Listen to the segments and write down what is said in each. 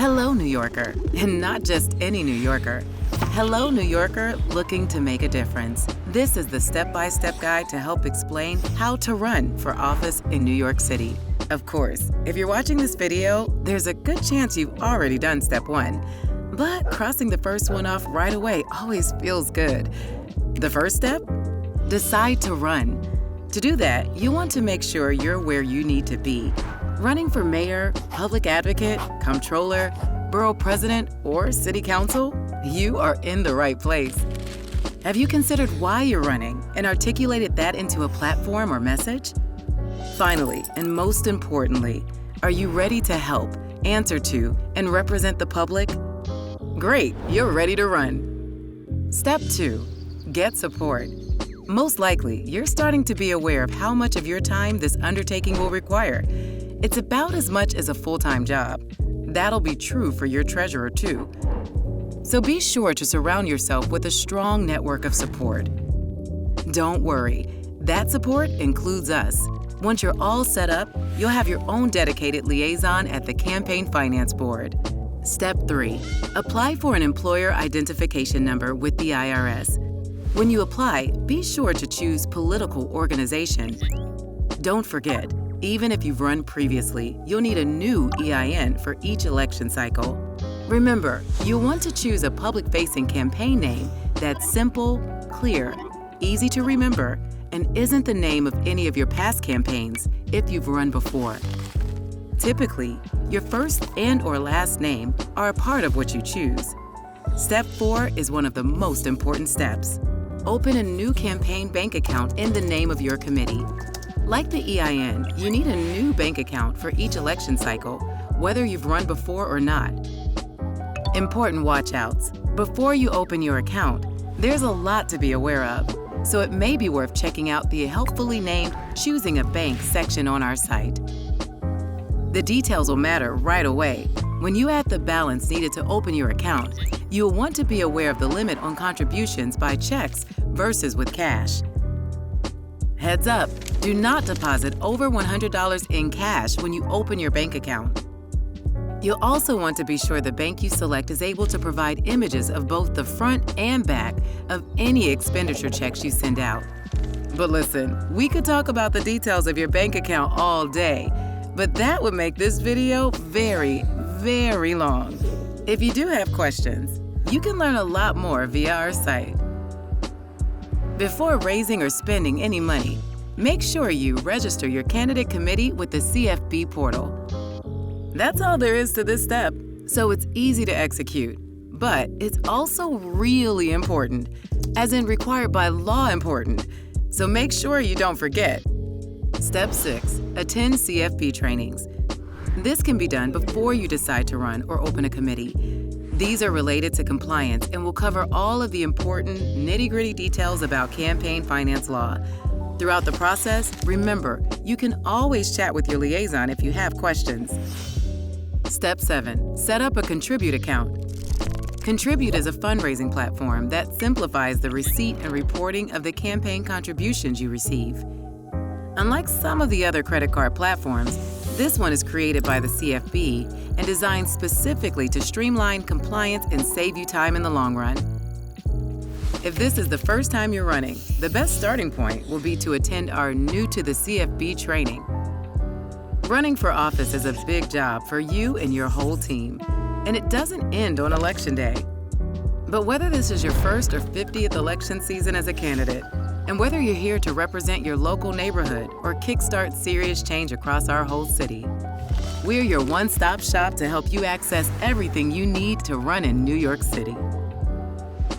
Hello, New Yorker, and not just any New Yorker. Hello, New Yorker looking to make a difference. This is the step-by-step guide to help explain how to run for office in New York City. Of course, if you're watching this video, there's a good chance you've already done step 1. But crossing the first one off right away always feels good. The first step? Decide to run. To do that, you want to make sure you're where you need to be. Running for mayor, public advocate, comptroller, borough president, or city council, you are in the right place. Have you considered why you're running and articulated that into a platform or message? Finally, and most importantly, are you ready to help, answer to, and represent the public? Great, you're ready to run. Step 2, get support. Most likely, you're starting to be aware of how much of your time this undertaking will require. It's about as much as a full-time job. That'll be true for your treasurer, too. So be sure to surround yourself with a strong network of support. Don't worry, that support includes us. Once you're all set up, you'll have your own dedicated liaison at the Campaign Finance Board. Step 3, apply for an employer identification number with the IRS. When you apply, be sure to choose political organization. Don't forget, even if you've run previously, you'll need a new EIN for each election cycle. Remember, you'll want to choose a public-facing campaign name that's simple, clear, easy to remember, and isn't the name of any of your past campaigns if you've run before. Typically, your first and/or last name are a part of what you choose. Step 4 is one of the most important steps. Open a new campaign bank account in the name of your committee. Like the EIN, you need a new bank account for each election cycle, whether you've run before or not. Important watch-outs. Before you open your account, there's a lot to be aware of, so it may be worth checking out the helpfully named Choosing a Bank section on our site. The details will matter right away. When you add the balance needed to open your account, you'll want to be aware of the limit on contributions by checks versus with cash. Heads up, do not deposit over $100 in cash when you open your bank account. You'll also want to be sure the bank you select is able to provide images of both the front and back of any expenditure checks you send out. But listen, we could talk about the details of your bank account all day, but that would make this video very, very long. If you do have questions, you can learn a lot more via our site. Before raising or spending any money, make sure you register your candidate committee with the CFB portal. That's all there is to this step, so it's easy to execute. But it's also really important, as in required by law important, so make sure you don't forget. Step 6, attend CFB trainings. This can be done before you decide to run or open a committee. These are related to compliance and will cover all of the important, nitty-gritty details about campaign finance law. Throughout the process, remember, you can always chat with your liaison if you have questions. Step 7, set up a Contribute account. Contribute is a fundraising platform that simplifies the receipt and reporting of the campaign contributions you receive. Unlike some of the other credit card platforms, this one is created by the CFB and designed specifically to streamline compliance and save you time in the long run. If this is the first time you're running, the best starting point will be to attend our New to the CFB training. Running for office is a big job for you and your whole team, and it doesn't end on Election Day. But whether this is your first or 50th election season as a candidate, and whether you're here to represent your local neighborhood or kickstart serious change across our whole city, we're your one-stop shop to help you access everything you need to run in New York City.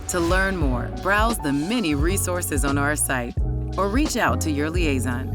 To learn more, browse the many resources on our site or reach out to your liaison.